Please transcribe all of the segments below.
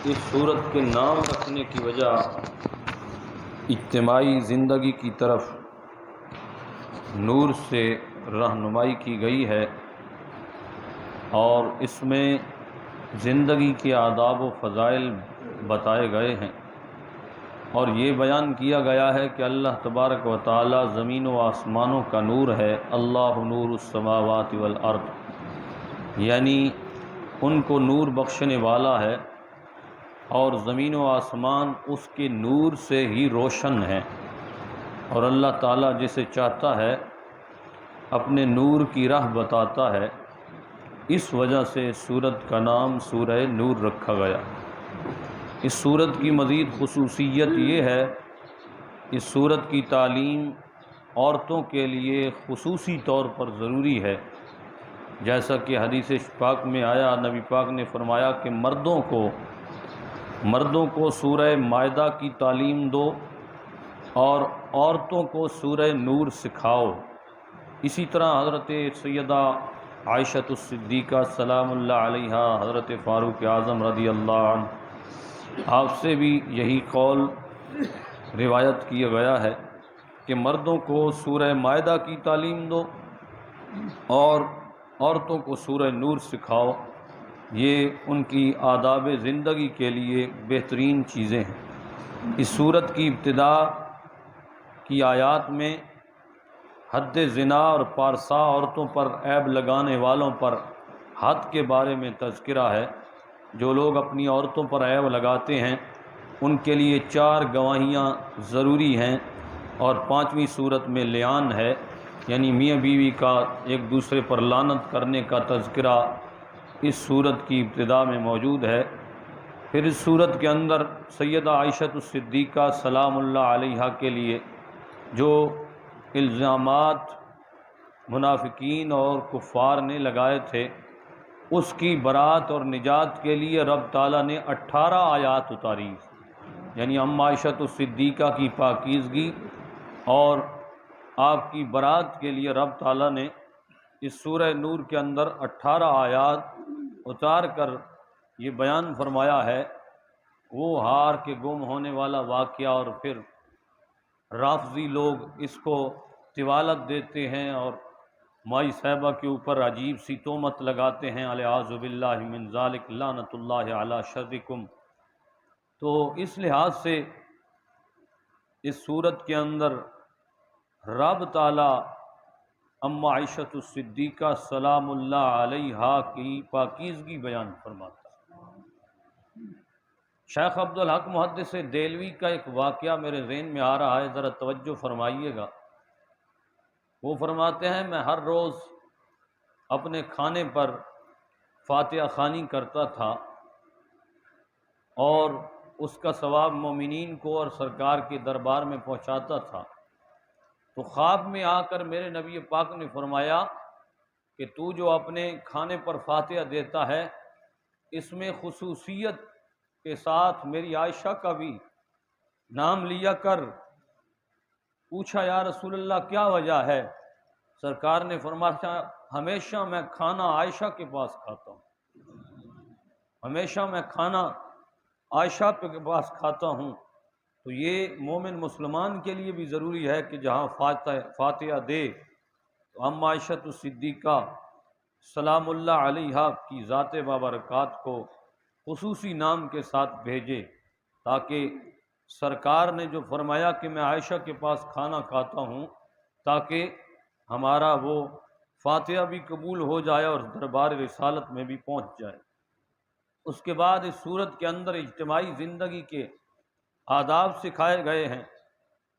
اس صورت کے نام رکھنے کی وجہ اجتماعی زندگی کی طرف نور سے رہنمائی کی گئی ہے، اور اس میں زندگی کے آداب و فضائل بتائے گئے ہیں، اور یہ بیان کیا گیا ہے کہ اللہ تبارک و تعالی زمین و آسمانوں کا نور ہے۔ اللہ نور السماوات والارض، یعنی ان کو نور بخشنے والا ہے، اور زمین و آسمان اس کے نور سے ہی روشن ہیں، اور اللہ تعالیٰ جسے چاہتا ہے اپنے نور کی راہ بتاتا ہے۔ اس وجہ سے سورت کا نام سورہ نور رکھا گیا۔ اس سورت کی مزید خصوصیت یہ ہے، اس سورت کی تعلیم عورتوں کے لیے خصوصی طور پر ضروری ہے، جیسا کہ حدیث پاک میں آیا، نبی پاک نے فرمایا کہ مردوں کو سورہ مائدہ کی تعلیم دو اور عورتوں کو سورہ نور سکھاؤ۔ اسی طرح حضرت سیدہ عائشہ الصدیقہ سلام اللہ علیہا، حضرت فاروق اعظم رضی اللہ عنہ، آپ سے بھی یہی قول روایت کیا گیا ہے کہ مردوں کو سورہ مائدہ کی تعلیم دو اور عورتوں کو سورہ نور سکھاؤ۔ یہ ان کی آداب زندگی کے لیے بہترین چیزیں ہیں۔ اس سورت کی ابتدا کی آیات میں حد زنا اور پارسا عورتوں پر عیب لگانے والوں پر حد کے بارے میں تذکرہ ہے۔ جو لوگ اپنی عورتوں پر عیب لگاتے ہیں ان کے لیے 4 گواہیاں ضروری ہیں، اور 5ویں صورت میں لعان ہے، یعنی میاں بیوی کا ایک دوسرے پر لعنت کرنے کا تذکرہ اس صورت کی ابتدا میں موجود ہے۔ پھر اس صورت کے اندر سیدہ عائشہ الصدیقہ سلام اللہ علیہا کے لیے جو الزامات منافقین اور کفار نے لگائے تھے، اس کی برات اور نجات کے لیے رب تعالیٰ نے 18 آیات اتاری، یعنی عائشہ الصدیقہ کی پاکیزگی اور آپ کی برات کے لیے رب تعالیٰ نے اس سورہ نور کے اندر 18 آیات اتار کر یہ بیان فرمایا ہے۔ وہ ہار کے گم ہونے والا واقعہ، اور پھر رافضی لوگ اس کو طوالت دیتے ہیں اور مائی صاحبہ کے اوپر عجیب سی تہمت لگاتے ہیں، الیاذ باللہ من ذالک لعنت اللہ علی شرکم۔ تو اس لحاظ سے اس صورت کے اندر رب تعالیٰ عائشہ الصدیقہ سلام اللہ علیہا کی پاکیزگی بیان فرماتا ہے۔ شیخ عبدالحق محدث دہلوی کا ایک واقعہ میرے ذہن میں آ رہا ہے، ذرا توجہ فرمائیے گا۔ وہ فرماتے ہیں میں ہر روز اپنے کھانے پر فاتحہ خوانی کرتا تھا اور اس کا ثواب مومنین کو اور سرکار کے دربار میں پہنچاتا تھا۔ تو خواب میں آ کر میرے نبی پاک نے فرمایا کہ تو جو اپنے کھانے پر فاتحہ دیتا ہے، اس میں خصوصیت کے ساتھ میری عائشہ کا بھی نام لیا کر۔ پوچھا یا رسول اللہ کیا وجہ ہے؟ سرکار نے فرمایا ہمیشہ میں کھانا عائشہ کے پاس کھاتا ہوں، ہمیشہ میں کھانا عائشہ کے پاس کھاتا ہوں۔ تو یہ مومن مسلمان کے لیے بھی ضروری ہے کہ جہاں فاتحہ دے تو عائشہ الصدیقہ سلام اللہ علیہا کی ذات بابرکات کو خصوصی نام کے ساتھ بھیجے، تاکہ سرکار نے جو فرمایا کہ میں عائشہ کے پاس کھانا کھاتا ہوں، تاکہ ہمارا وہ فاتحہ بھی قبول ہو جائے اور دربار رسالت میں بھی پہنچ جائے۔ اس کے بعد اس صورت کے اندر اجتماعی زندگی کے آداب سکھائے گئے ہیں،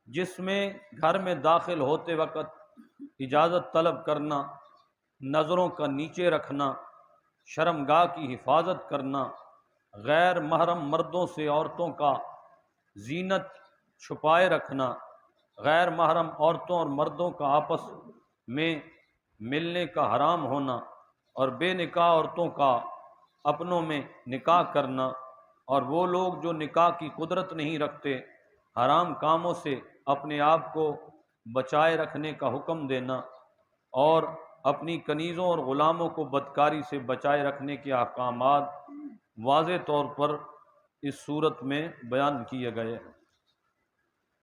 جس میں گھر میں داخل ہوتے وقت اجازت طلب کرنا، نظروں کا نیچے رکھنا، شرمگاہ کی حفاظت کرنا، غیر محرم مردوں سے عورتوں کا زینت چھپائے رکھنا، غیر محرم عورتوں اور مردوں کا آپس میں ملنے کا حرام ہونا، اور بے نکاح عورتوں کا اپنوں میں نکاح کرنا، اور وہ لوگ جو نکاح کی قدرت نہیں رکھتے حرام کاموں سے اپنے آپ کو بچائے رکھنے کا حکم دینا، اور اپنی کنیزوں اور غلاموں کو بدکاری سے بچائے رکھنے کے احکامات واضح طور پر اس صورت میں بیان کیے گئے ہیں۔